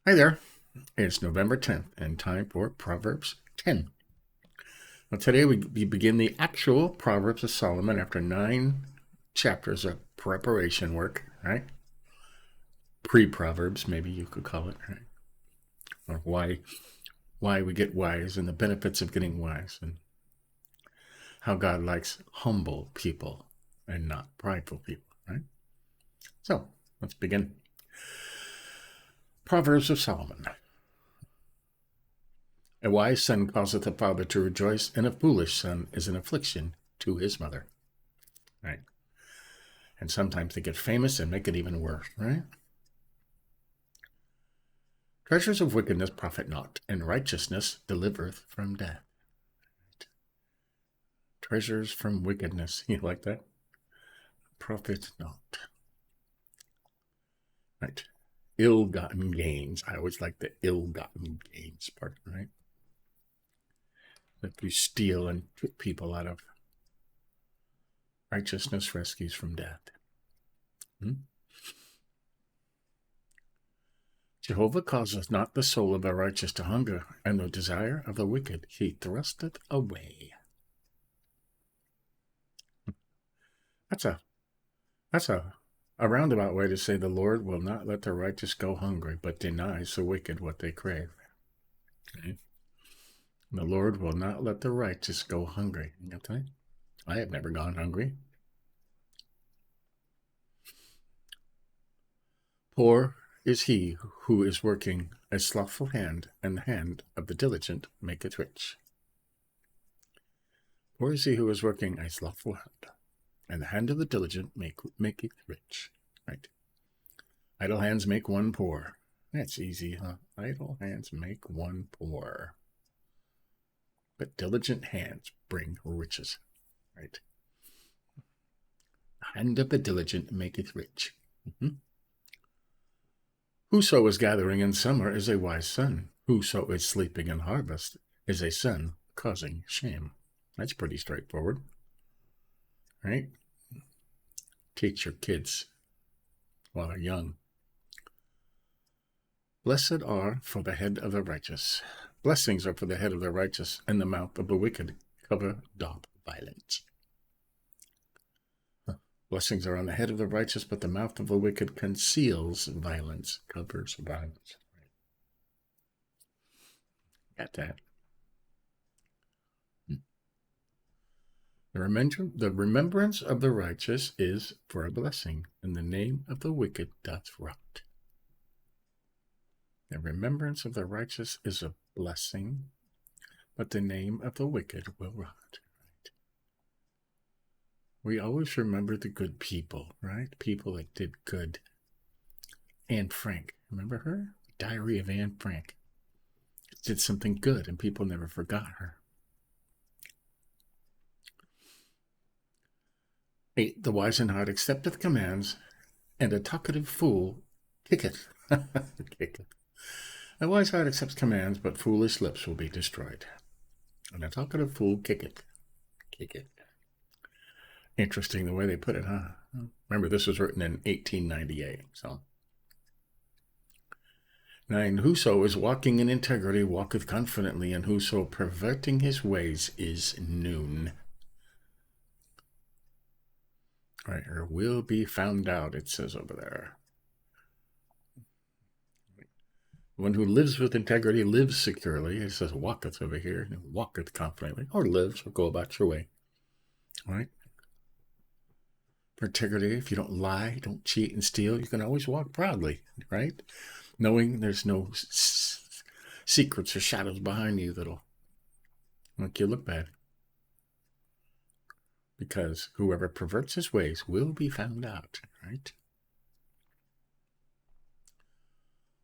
Hi there. It's November 10th and time for Proverbs 10. Well, today we begin the actual Proverbs of Solomon after 9 chapters of preparation work, right? Pre-Proverbs, maybe you could call it, right? Or why we get wise and the benefits of getting wise and how God likes humble people and not prideful people, right? So, let's begin. Proverbs of Solomon. A wise son causeth a father to rejoice, and a foolish son is an affliction to his mother. Right? And sometimes they get famous and make it even worse, right? Treasures of wickedness profit not, and righteousness delivereth from death. Right? Treasures from wickedness, you like that? Profit not. Right? Ill-gotten gains. I always like the ill-gotten gains part, right? That you steal and trick people out of. Righteousness rescues from death. Jehovah causeth not the soul of the righteous to hunger, and the desire of the wicked he thrusteth away. That's a roundabout way to say the Lord will not let the righteous go hungry, but denies the wicked what they crave. Okay? The Lord will not let the righteous go hungry. Okay? I have never gone hungry. Poor is he who is working a slothful hand, and the hand of the diligent maketh rich. Poor is he who is working a slothful hand, and the hand of the diligent maketh rich. Right? Idle hands make one poor. That's easy, huh? Idle hands make one poor. But diligent hands bring riches. Right? The hand of the diligent maketh rich. Whoso is gathering in summer is a wise son. Whoso is sleeping in harvest is a son causing shame. That's pretty straightforward. Right? Teach your kids while they're young. Blessed are for the head of the righteous. Blessings are for the head of the righteous, and the mouth of the wicked doth violence. Blessings are on the head of the righteous, but the mouth of the wicked conceals violence, covers violence. Got that? The remembrance of the righteous is for a blessing, and the name of the wicked doth rot. The remembrance of the righteous is a blessing, but the name of the wicked will rot. Right? We always remember the good people, right? People that did good. Anne Frank, remember her? Diary of Anne Frank. Did something good, and people never forgot her. 8. The wise in heart accepteth commands, and a talkative fool kicketh. Kicketh. A wise heart accepts commands, but foolish lips will be destroyed. And a talkative fool kicketh. Kicketh. Interesting the way they put it, huh? Remember, this was written in 1898, so. 9. Whoso is walking in integrity walketh confidently, and whoso perverting his ways is noon. Right, or will be found out, it says over there. One who lives with integrity lives securely. It says walketh over here, and walketh confidently, or lives, or go about your way. All right? For integrity, if you don't lie, don't cheat and steal, you can always walk proudly, right? Knowing there's no secrets or shadows behind you that'll make you look bad. Because whoever perverts his ways will be found out, right?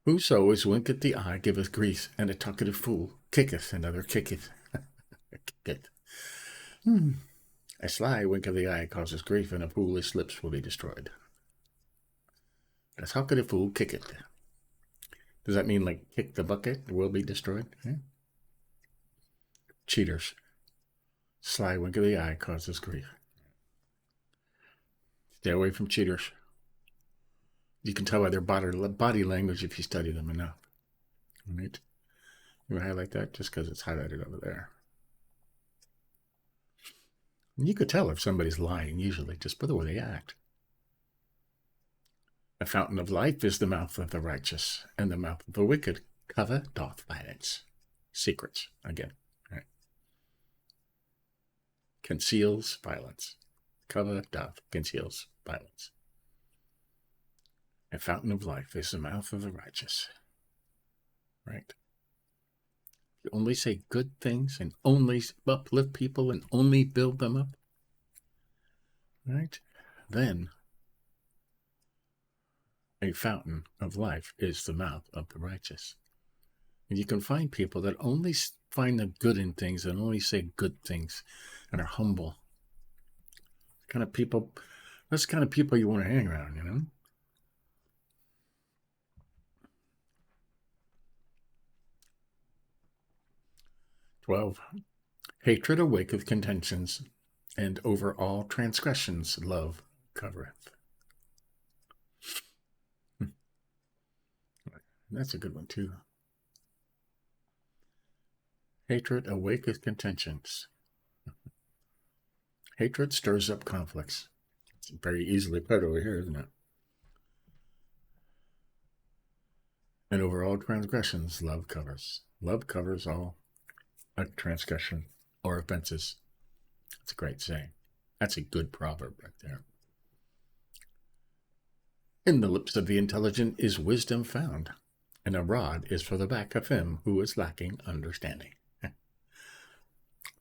Whoso is winketh the eye giveth grief, and a talkative fool kicketh, another kicketh. Kicketh. A sly wink of the eye causes grief, and a foolish lips will be destroyed. A talkative fool kicketh. Does that mean like kick the bucket will be destroyed? Yeah. Cheaters. Sly wink of the eye causes grief. Stay away from cheaters. You can tell by their body language if you study them enough. Right? You highlight that just because it's highlighted over there. And you could tell if somebody's lying, usually, just by the way they act. A fountain of life is the mouth of the righteous, and the mouth of the wicked cover doth violence. Secrets, again. Right? Conceals violence. Cover doth conceals violence. A fountain of life is the mouth of the righteous. Right? You only say good things and only uplift people and only build them up. Right? Then a fountain of life is the mouth of the righteous. And you can find people that only find the good in things and only say good things and are humble. Kind of people, that's the kind of people you want to hang around, you know? "12. Hatred awaketh contentions, and over all transgressions love covereth." That's a good one, too. Hatred awaketh contentions. Hatred stirs up conflicts. It's very easily put over here, isn't it? And over all transgressions, love covers. Love covers all transgression or offenses. That's a great saying. That's a good proverb right there. "In the lips of the intelligent is wisdom found, and a rod is for the back of him who is lacking understanding."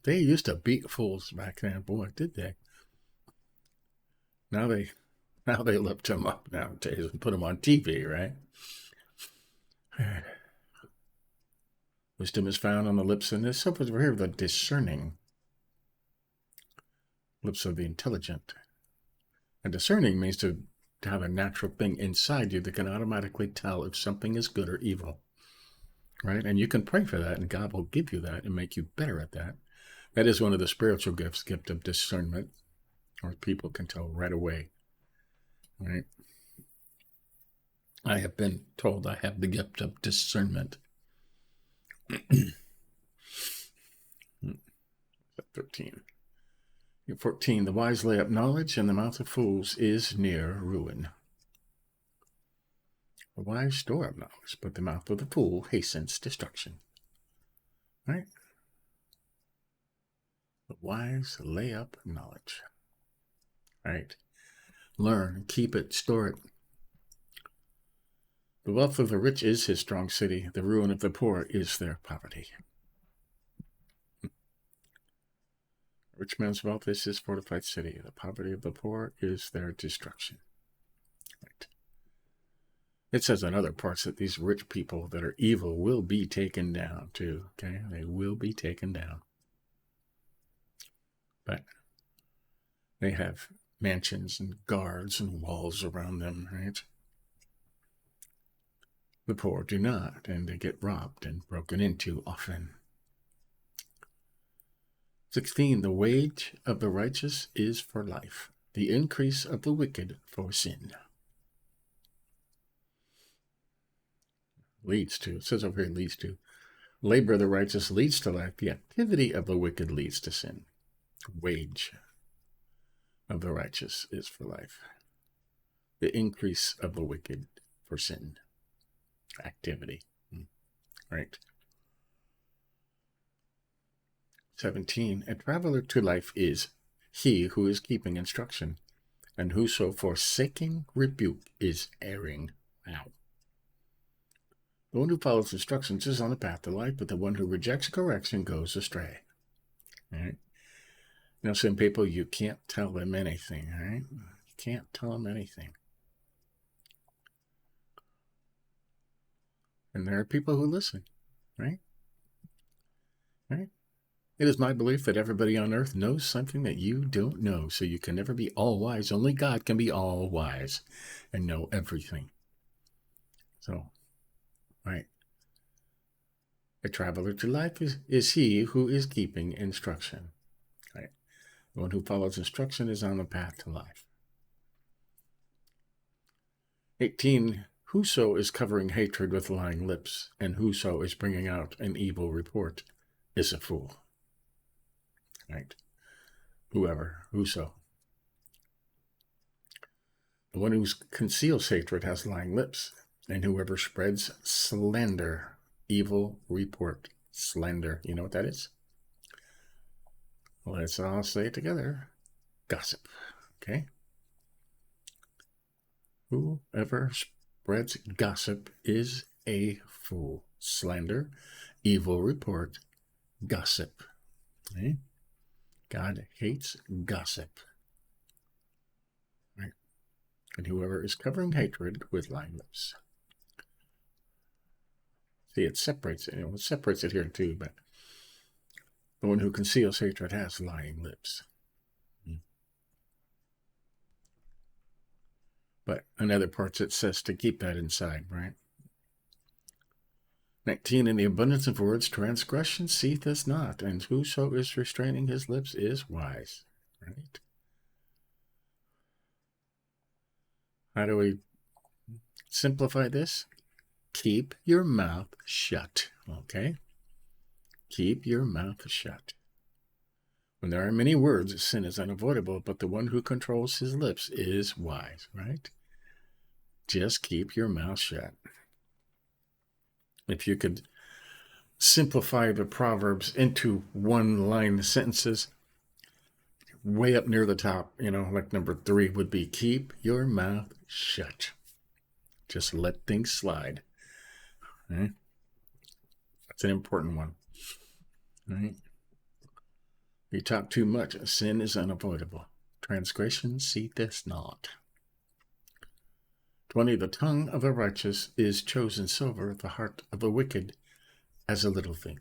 They used to beat fools back then, boy, did they? Now they lift them up nowadays and put them on TV, right? Wisdom is found on the lips, and this over here, the discerning lips of the intelligent. And discerning means to have a natural thing inside you that can automatically tell if something is good or evil, right? And you can pray for that, and God will give you that and make you better at that. That is one of the spiritual gifts, gift of discernment, or people can tell right away, right? I have been told I have the gift of discernment. 13. 14. The wise lay up knowledge, and the mouth of fools is near ruin. The wise store up knowledge, but the mouth of the fool hastens destruction. Right? The wise lay up knowledge. Right? Learn, keep it, store it. The wealth of the rich is his strong city. The ruin of the poor is their poverty. Rich man's wealth is his fortified city. The poverty of the poor is their destruction. Right. It says in other parts that these rich people that are evil will be taken down too. Okay, they will be taken down. But they have mansions and guards and walls around them, right? The poor do not, and they get robbed and broken into often. 16. The wage of the righteous is for life, the increase of the wicked for sin. Leads to, it says over here, leads to. Labor of the righteous leads to life. The activity of the wicked leads to sin. Wage of the righteous is for life. The increase of the wicked for sin. Activity. Right. 17. A traveler to life is he who is keeping instruction, and whoso forsaking rebuke is erring. Wow. The one who follows instructions is on the path to life, but the one who rejects correction goes astray. All right? Now, some people, you can't tell them anything, all right? You can't tell them anything. And there are people who listen, right? Right? It is my belief that everybody on earth knows something that you don't know, so you can never be all wise. Only God can be all wise and know everything. So, right. A traveler to life is he who is keeping instruction. Right. The one who follows instruction is on the path to life. 18. Whoso is covering hatred with lying lips, and whoso is bringing out an evil report, is a fool. Right? Whoso. The one who conceals hatred has lying lips, and whoever spreads slander, evil report, slander. You know what that is? Let's all say it together. Gossip. Okay? Whoever spreads gossip is a fool. Slander, evil report, gossip. Okay? God hates gossip. Right? And whoever is covering hatred with lying lips. See, it separates it. It separates it here too, but the one who conceals hatred has lying lips. But in other parts it says to keep that inside, right? 19, in the abundance of words, transgression ceaseth not, and whoso is restraining his lips is wise, right? How do we simplify this? Keep your mouth shut, okay? Keep your mouth shut. When there are many words, sin is unavoidable, but the one who controls his lips is wise, right? Just keep your mouth shut. If you could simplify the Proverbs into one-line sentences, way up near the top, like number 3 would be keep your mouth shut. Just let things slide. Right? That's an important one. Right? You talk too much, sin is unavoidable. Transgression ceaseth not. 20, the tongue of the righteous is chosen silver, the heart of the wicked as a little thing.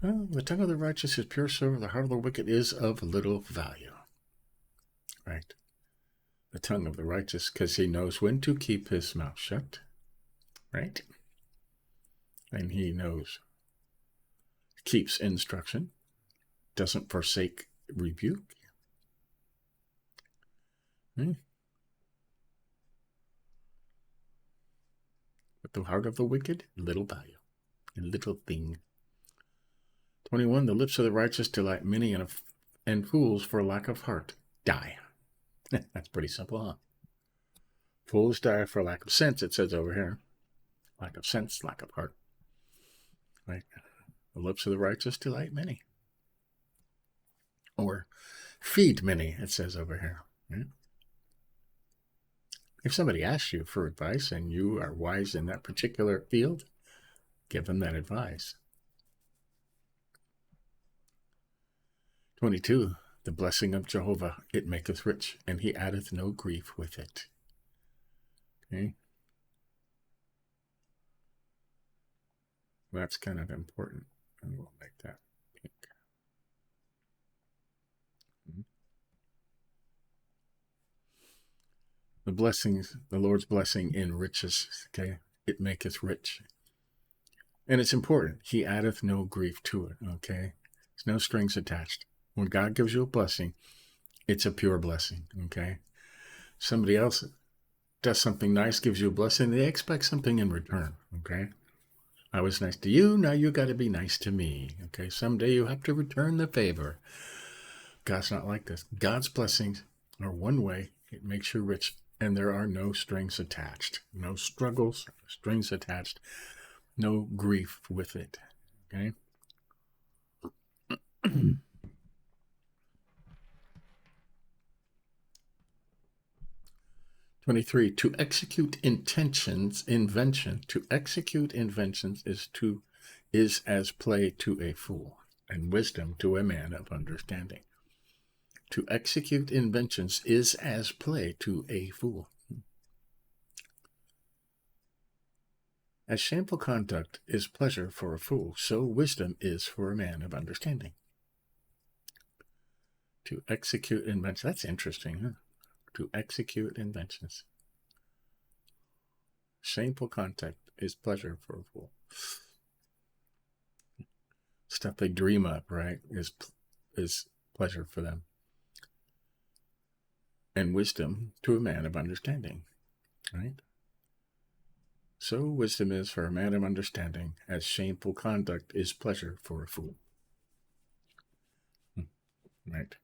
Well, the tongue of the righteous is pure silver, the heart of the wicked is of little value. Right? The tongue of the righteous, because he knows when to keep his mouth shut. Right? And he knows, keeps instruction, doesn't forsake rebuke. But the heart of the wicked, little value, a little thing. 21, the lips of the righteous delight many, and fools for lack of heart die. That's pretty simple, huh? Fools die for lack of sense, it says over here. Lack of sense, lack of heart. Right? The lips of the righteous delight many. Or feed many, it says over here. Right? If somebody asks you for advice and you are wise in that particular field, give them that advice. 22, the blessing of Jehovah, it maketh rich, and he addeth no grief with it. Okay? That's kind of important, and we'll make that pink. The blessings, the Lord's blessing enriches, okay? It maketh rich. And it's important. He addeth no grief to it, okay? There's no strings attached. When God gives you a blessing, it's a pure blessing, okay? Somebody else does something nice, gives you a blessing, they expect something in return, okay? I was nice to you, now you got to be nice to me, okay? Someday you have to return the favor. God's not like this. God's blessings are one way. It makes you rich, and there are no strings attached. No struggles, strings attached, no grief with it, okay? 23, to execute inventions is as play to a fool, and wisdom to a man of understanding. To execute inventions is as play to a fool. As shameful conduct is pleasure for a fool, so wisdom is for a man of understanding. To execute inventions, that's interesting, huh? To execute inventions. Shameful conduct is pleasure for a fool. Stuff they dream up, right, is pleasure for them. And wisdom to a man of understanding. Right? So wisdom is for a man of understanding, as shameful conduct is pleasure for a fool. Right?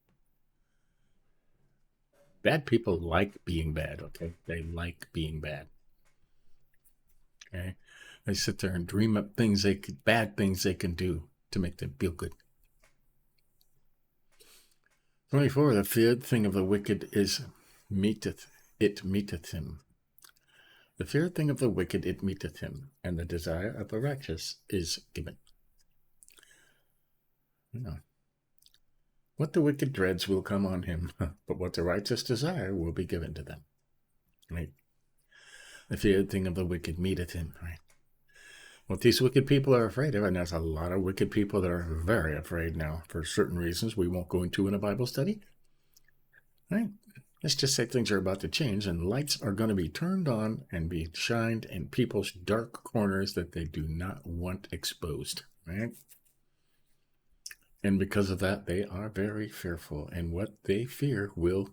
Bad people like being bad, okay? They like being bad. Okay? They sit there and dream up bad things they can do to make them feel good. 24, the feared thing of the wicked it meeteth him. The feared thing of the wicked it meeteth him, and the desire of the righteous is given. What the wicked dreads will come on him, but what the righteous desire will be given to them. Right? The feared thing of the wicked meeteth him. Right? What these wicked people are afraid of, and there's a lot of wicked people that are very afraid now for certain reasons we won't go into in a Bible study. Right? Let's just say things are about to change and lights are going to be turned on and be shined in people's dark corners that they do not want exposed. Right? And because of that, they are very fearful, and what they fear will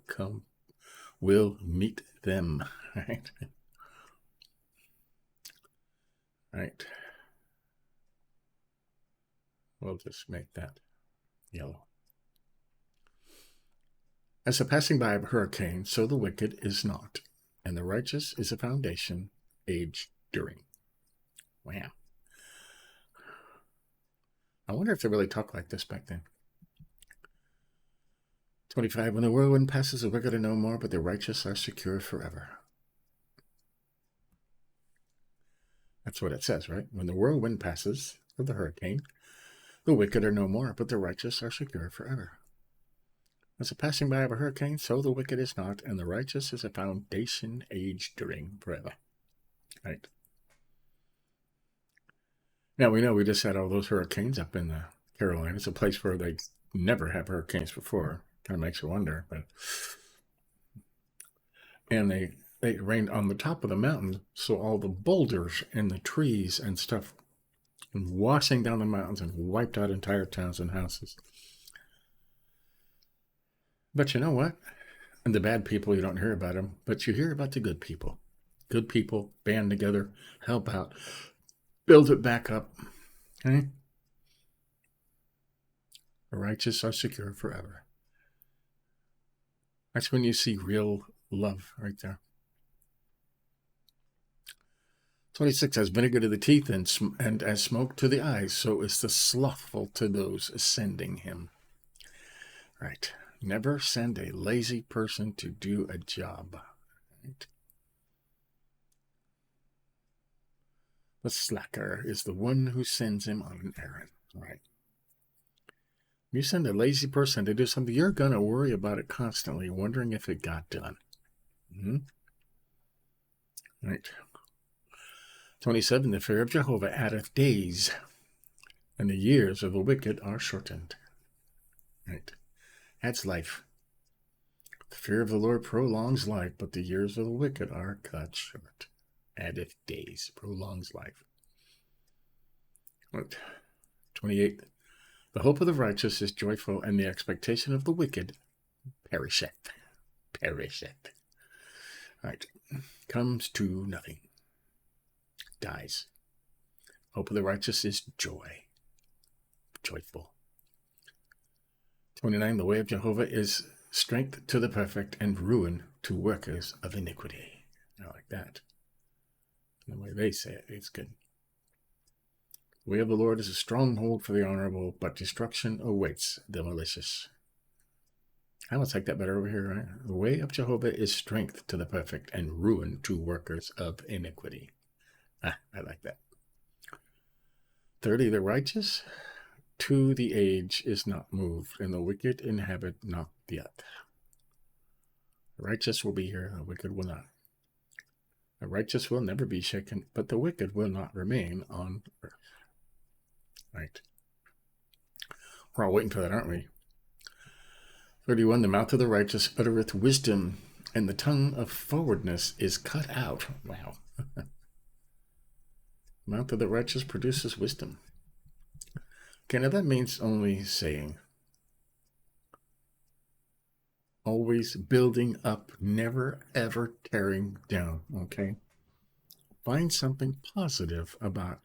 meet them. Right? Right. We'll just make that yellow. As the passing by of a hurricane, so the wicked is not, and the righteous is a foundation, age during. Wow. I wonder if they really talked like this back then. 25, when the whirlwind passes, the wicked are no more, but the righteous are secure forever. That's what it says, right? When the whirlwind passes, or the hurricane, the wicked are no more, but the righteous are secure forever. As the passing by of a hurricane, so the wicked is not, and the righteous is a foundation, age during forever. Right? Now, we know we just had all those hurricanes up in the Carolinas, a place where they never have hurricanes before. Kind of makes you wonder. And they rained on the top of the mountain, so all the boulders and the trees and stuff washing down the mountains and wiped out entire towns and houses. But you know what? And the bad people, you don't hear about them, but you hear about the good people. Good people band together, help out, build it back up. Okay? The righteous are secure forever. That's when you see real love right there. 26, as vinegar to the teeth and as smoke to the eyes, so is the slothful to those sending him. Right. Never send a lazy person to do a job. Right? The slacker is the one who sends him on an errand. Right. You send a lazy person to do something, you're going to worry about it constantly, wondering if it got done. Right. 27, the fear of Jehovah addeth days, and the years of the wicked are shortened. Right. Adds life. The fear of the Lord prolongs life, but the years of the wicked are cut short. Addeth days, prolongs life. Right. 28, the hope of the righteous is joyful, and the expectation of the wicked perisheth. Perisheth. Right. Comes to nothing. Dies. Hope of the righteous is joy. Joyful. 29, the way of Jehovah is strength to the perfect and ruin to workers of iniquity. I like that. The way they say it, it's good. The way of the Lord is a stronghold for the honorable, but destruction awaits the malicious. I will take that better over here, right? The way of Jehovah is strength to the perfect and ruin to workers of iniquity. I like that. 30, the righteous to the age is not moved, and the wicked inhabit not the earth. The righteous will be here, the wicked will not. The righteous will never be shaken, but the wicked will not remain on earth. Right. We're all waiting for that, aren't we? 31, the mouth of the righteous uttereth wisdom, and the tongue of forwardness is cut out. Wow. The mouth of the righteous produces wisdom. Okay, now that means only saying. Always building up, never ever tearing down, okay? Find something positive about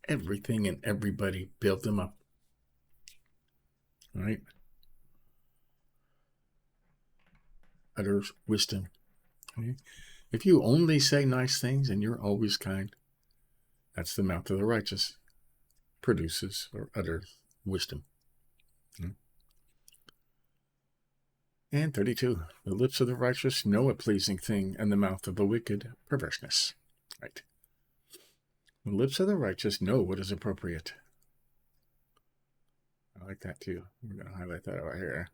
everything and everybody. Build them up, right? Utter wisdom. Okay? If you only say nice things and you're always kind, that's the mouth of the righteous produces or utters wisdom. And 32, the lips of the righteous know a pleasing thing, and the mouth of the wicked perverseness. Right. The lips of the righteous know what is appropriate. I like that too. We're going to highlight that right here.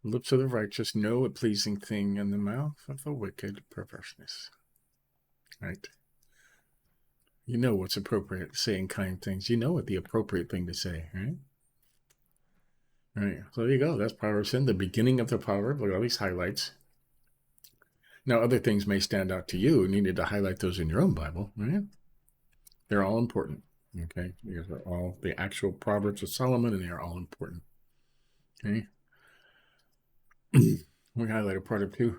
The lips of the righteous know a pleasing thing, and the mouth of the wicked perverseness. Right. You know what's appropriate, saying kind things. You know what the appropriate thing to say, right? Right. So there you go. That's Proverbs 10, the beginning of the proverb. Look at all these highlights. Now, other things may stand out to you. You needed to highlight those in your own Bible, right? They're all important, okay? Because they're all the actual Proverbs of Solomon, and they are all important, okay? We highlighted part of 2.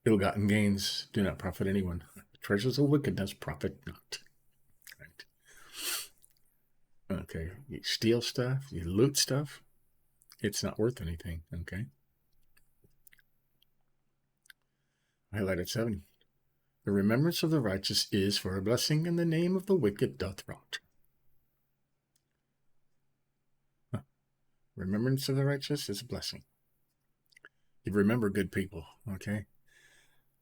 Ill-gotten gains do not profit anyone. Treasures of wickedness profit not. Right? Okay, you steal stuff, you loot stuff, it's not worth anything, okay? Highlighted 7. The remembrance of the righteous is for a blessing, and the name of the wicked doth rot. Remembrance of the righteous is a blessing. You remember good people, okay?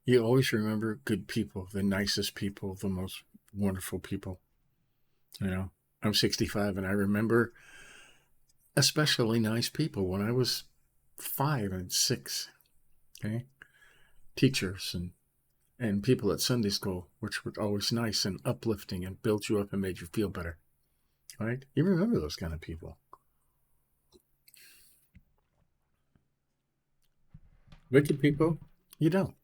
You always remember good people, the nicest people, the most wonderful people. You know, I'm 65, and I remember especially nice people when I was 5 and 6, okay? Teachers and people at Sunday school, which were always nice and uplifting and built you up and made you feel better, right? You remember those kind of people. Wicked people, you don't,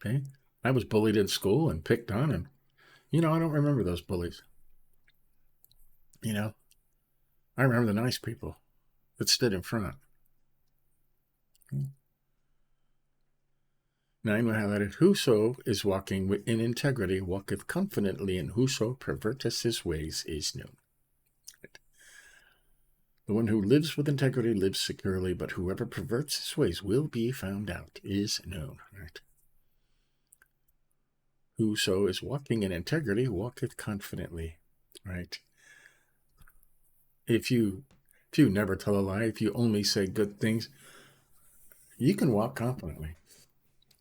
okay? I was bullied in school and picked on, and, I don't remember those bullies. I remember the nice people that stood in front. 9, we highlighted, whoso is walking in integrity walketh confidently, and whoso perverteth his ways is known. Right. The one who lives with integrity lives securely, but whoever perverts his ways will be found out, is known. Right. Whoso is walking in integrity walketh confidently. Right. If you never tell a lie, if you only say good things, you can walk confidently,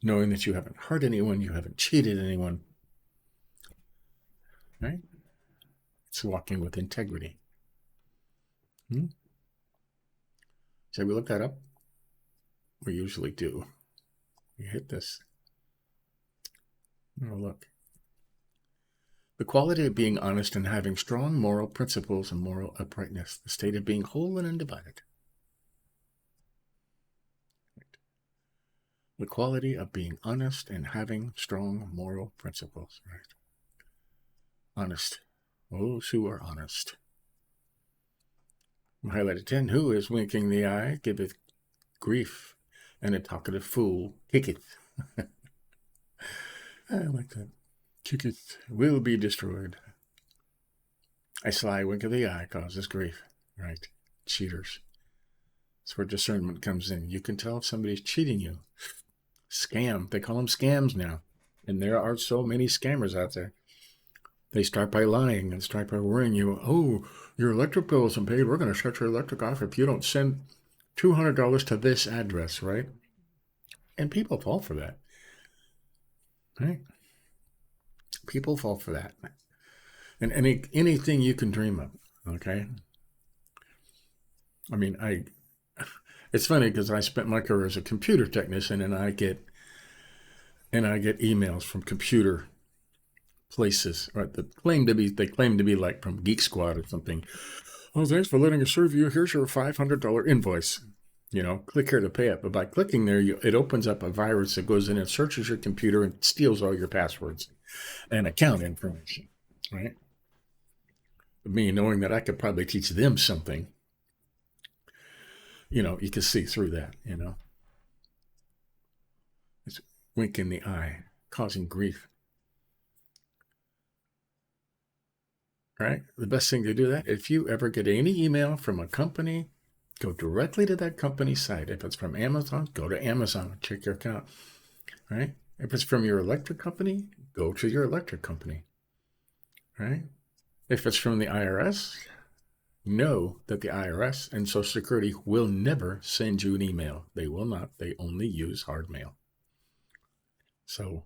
knowing that you haven't hurt anyone, you haven't cheated anyone, right? It's walking with integrity. Shall we look that up? We usually do. We hit this. Oh, look. The quality of being honest and having strong moral principles and moral uprightness, the state of being whole and undivided. The quality of being honest and having strong moral principles, right? Honest. Those who are honest. Highlighted 10, who is winking the eye giveth grief, and a talkative fool kicketh. I like that. Kicketh will be destroyed. A sly wink of the eye causes grief, right? Cheaters. That's where discernment comes in. You can tell if somebody's cheating you. Scam. They call them scams now. And there are so many scammers out there. They start by lying and start by worrying you. Oh, your electric bill isn't paid. We're going to shut your electric off if you don't send $200 to this address, right? And people fall for that, right? People fall for that. And anything you can dream of, okay? I mean, it's funny because I spent my career as a computer technician, and I get emails from computer places, right? They claim to be like from Geek Squad or something. Oh, thanks for letting us serve you. Here's your $500 invoice. Click here to pay it. But by clicking there, it opens up a virus that goes in and searches your computer and steals all your passwords and account information, right? Me knowing that I could probably teach them something, you can see through that, It's wink in the eye, causing grief. Right? The best thing to do that, if you ever get any email from a company, go directly to that company site. If it's from Amazon, go to Amazon, check your account. Right? If it's from your electric company, go to your electric company. Right? If it's from the IRS, know that the IRS and Social Security will never send you an email. They will not. They only use hard mail. So,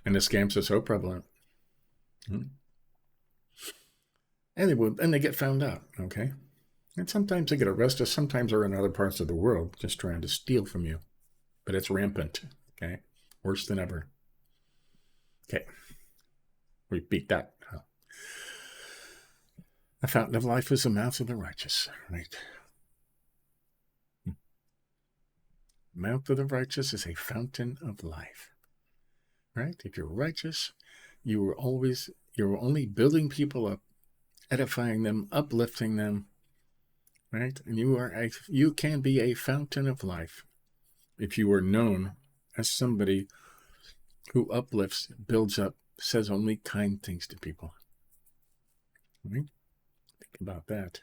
and the scams are so prevalent. And they get found out, okay? And sometimes they get arrested. Sometimes they're in other parts of the world just trying to steal from you. But it's rampant, okay? Worse than ever. Okay. Repeat that. The fountain of life is the mouth of the righteous, right? Mouth of the righteous is a fountain of life, right? If you're righteous, you're only building people up, edifying them, uplifting them, right? And you can be a fountain of life if you are known as somebody who uplifts, builds up, says only kind things to people. Right? Think about that.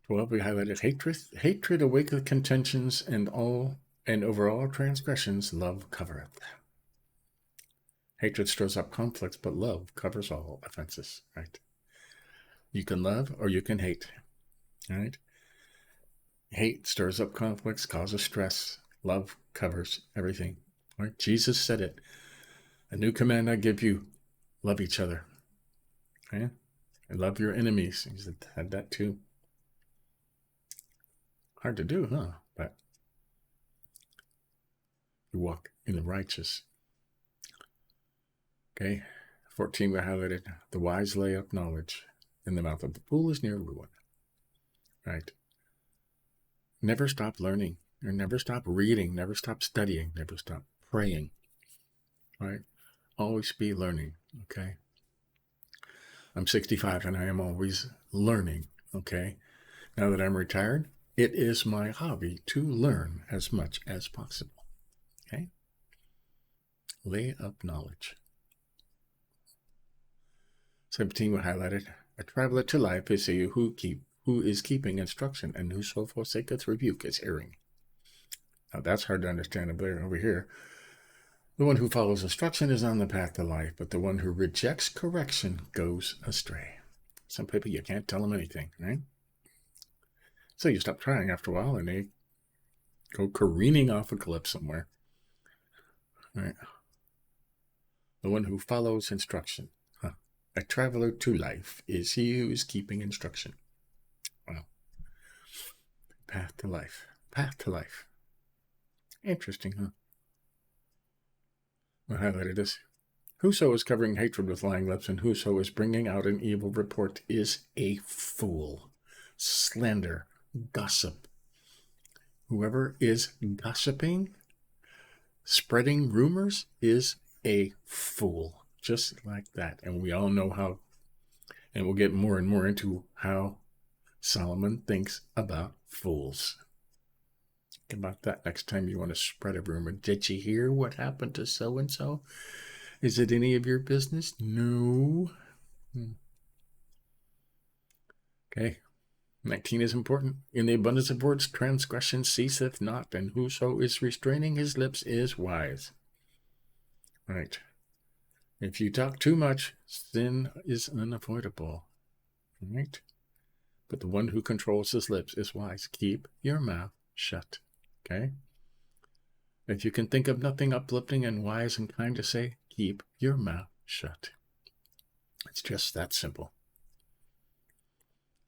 12, we highlighted hatred awaketh contentions, and over all transgressions love covereth. Hatred stirs up conflicts, but love covers all offenses, right? You can love or you can hate, right? Hate stirs up conflicts, causes stress. Love covers everything, right? Jesus said it. A new command I give you, love each other, okay? And love your enemies. He had that too. Hard to do, huh? But you walk in the righteous. Okay, 14, we highlighted, the wise lay up knowledge, and the mouth of the fool is near ruin. Right? Never stop learning, or never stop reading, never stop studying, never stop praying. Right? Always be learning, okay? I'm 65 and I am always learning, okay? Now that I'm retired, it is my hobby to learn as much as possible, okay? Lay up knowledge. 17, we highlighted, a traveler to life is he who is keeping instruction, and whoso forsaketh rebuke is hearing. Now that's hard to understand over here. The one who follows instruction is on the path to life, but the one who rejects correction goes astray. Some people, you can't tell them anything, right? So you stop trying after a while, and they go careening off a cliff somewhere. Right? The one who follows instruction. A traveler to life is he who is keeping instruction. Wow. Path to life. Path to life. Interesting, huh? I highlighted this. Whoso is covering hatred with lying lips, and whoso is bringing out an evil report is a fool. Slander, gossip. Whoever is gossiping, spreading rumors, is a fool. Just like that. And we all know how, and we'll get more and more into how Solomon thinks about fools. Think about that next time you want to spread a rumor. Did you hear what happened to so-and-so? Is it any of your business? No. Okay. 19 is important. In the abundance of words, transgression ceaseth not, and whoso is restraining his lips is wise. Right. If you talk too much, sin is unavoidable. Right? But the one who controls his lips is wise. Keep your mouth shut. Okay? If you can think of nothing uplifting and wise and kind to say, keep your mouth shut. It's just that simple.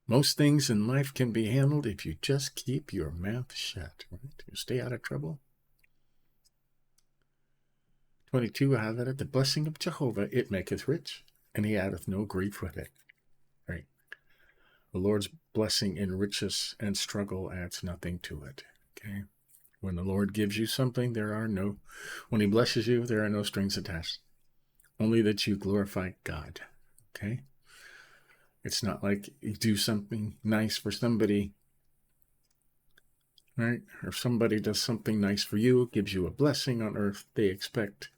Most things in life can be handled if you just keep your mouth shut. Right? You stay out of trouble. 22, I highlighted, the blessing of Jehovah, it maketh rich, and he addeth no grief with it. Right? The Lord's blessing enriches, and struggle adds nothing to it. Okay? When the Lord gives you something, when he blesses you, there are no strings attached. Only that you glorify God. Okay? It's not like you do something nice for somebody right? Or if somebody does something nice for you, gives you a blessing on earth, they expect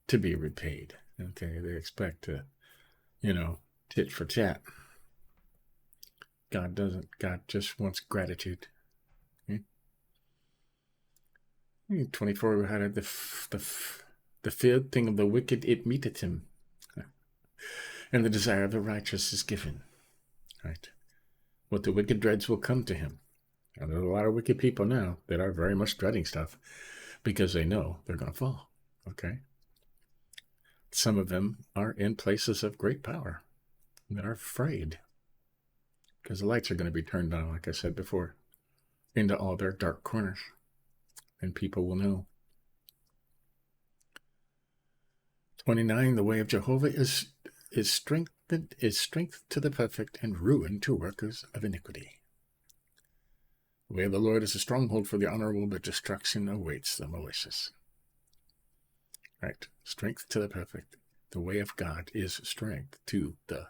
to be repaid. Okay, they expect to, tit for tat. God doesn't. God just wants gratitude. Okay? 24, we had the feared thing of the wicked, it meeteth him. And the desire of the righteous is given. Right? What the wicked dreads will come to him. And there's a lot of wicked people now that are very much dreading stuff because they know they're going to fall. Okay? Some of them are in places of great power that are afraid because the lights are going to be turned on, like I said before, into all their dark corners. And people will know. 29, the way of Jehovah is strength to the perfect and ruin to workers of iniquity. The way of the Lord is a stronghold for the honorable, but destruction awaits the malicious. Right? Strength to the perfect. The way of God is strength to the...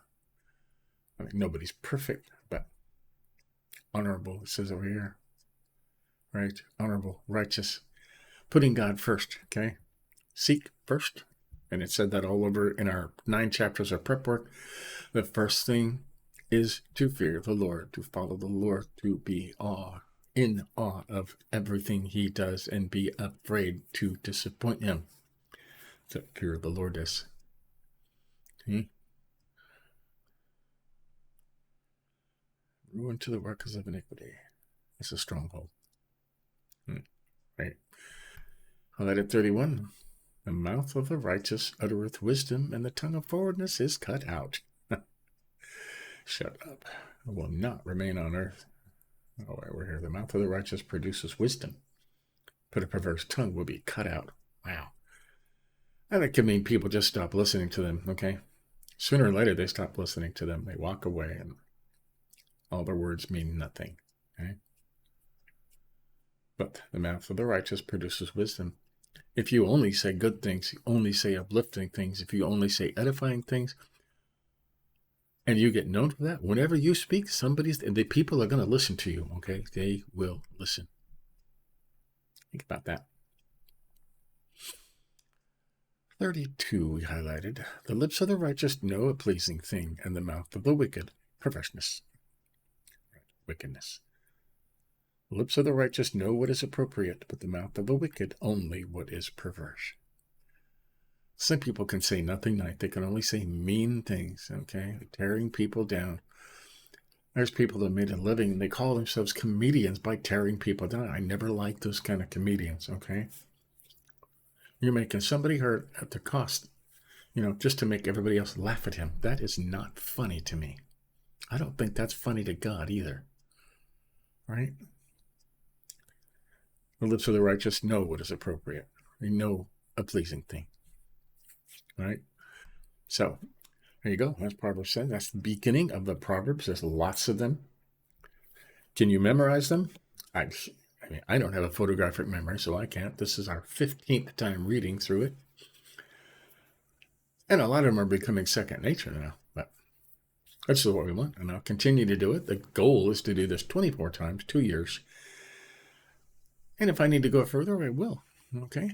nobody's perfect, but honorable, it says over here. Right? Honorable, righteous. Putting God first, okay? Seek first. And it said that all over in our 9 chapters of prep work. The first thing is to fear the Lord, to follow the Lord, to be in awe of everything he does and be afraid to disappoint him. So fear the Lord is. Okay? Ruin to the workers of iniquity. It's a stronghold. Right? Highlighted 31. The mouth of the righteous uttereth wisdom, and the tongue of forwardness is cut out. Shut up. It will not remain on earth. Oh, we're here. The mouth of the righteous produces wisdom, but a perverse tongue will be cut out. Wow. And it can mean people just stop listening to them, okay? Sooner or later, they stop listening to them. They walk away, and all their words mean nothing, okay? But the mouth of the righteous produces wisdom. If you only say good things, you only say uplifting things, if you only say edifying things, and you get known for that, whenever you speak, the people are going to listen to you, okay? They will listen. Think about that. 32, we highlighted. The lips of the righteous know a pleasing thing, and the mouth of the wicked, perverseness. Wickedness. The lips of the righteous know what is appropriate, but the mouth of the wicked only what is perverse. Some people can say nothing nice. They can only say mean things, okay? Tearing people down. There's people that made a living, and they call themselves comedians by tearing people down. I never liked those kind of comedians, okay? You're making somebody hurt at the cost, just to make everybody else laugh at him. That is not funny to me. I don't think that's funny to God either, right? The lips of the righteous know what is appropriate. They know a pleasing thing, right? So, there you go. That's Proverbs 7. That's the beginning of the Proverbs. There's lots of them. Can you memorize them? I don't have a photographic memory, so I can't. This is our 15th time reading through it. And a lot of them are becoming second nature now. But that's what we want, and I'll continue to do it. The goal is to do this 24 times, 2 years. And if I need to go further, I will. Okay?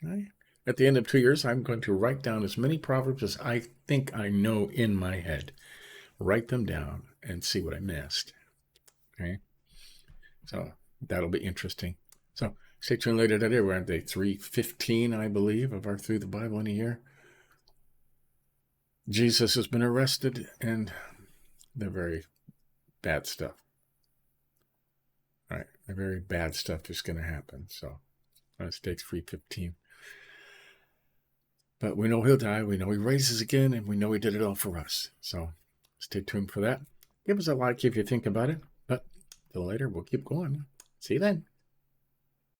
All right. At the end of 2 years, I'm going to write down as many Proverbs as I think I know in my head. Write them down and see what I missed. Okay? So that'll be interesting. So stay tuned later today. We're at day 315, I believe, of our Through the Bible in a Year. Jesus has been arrested, and the very bad stuff. All right, the very bad stuff is going to happen. So that's day 315. But we know he'll die. We know he raises again, and we know he did it all for us. So stay tuned for that. Give us a like if you think about it. But till later, we'll keep going. See you then.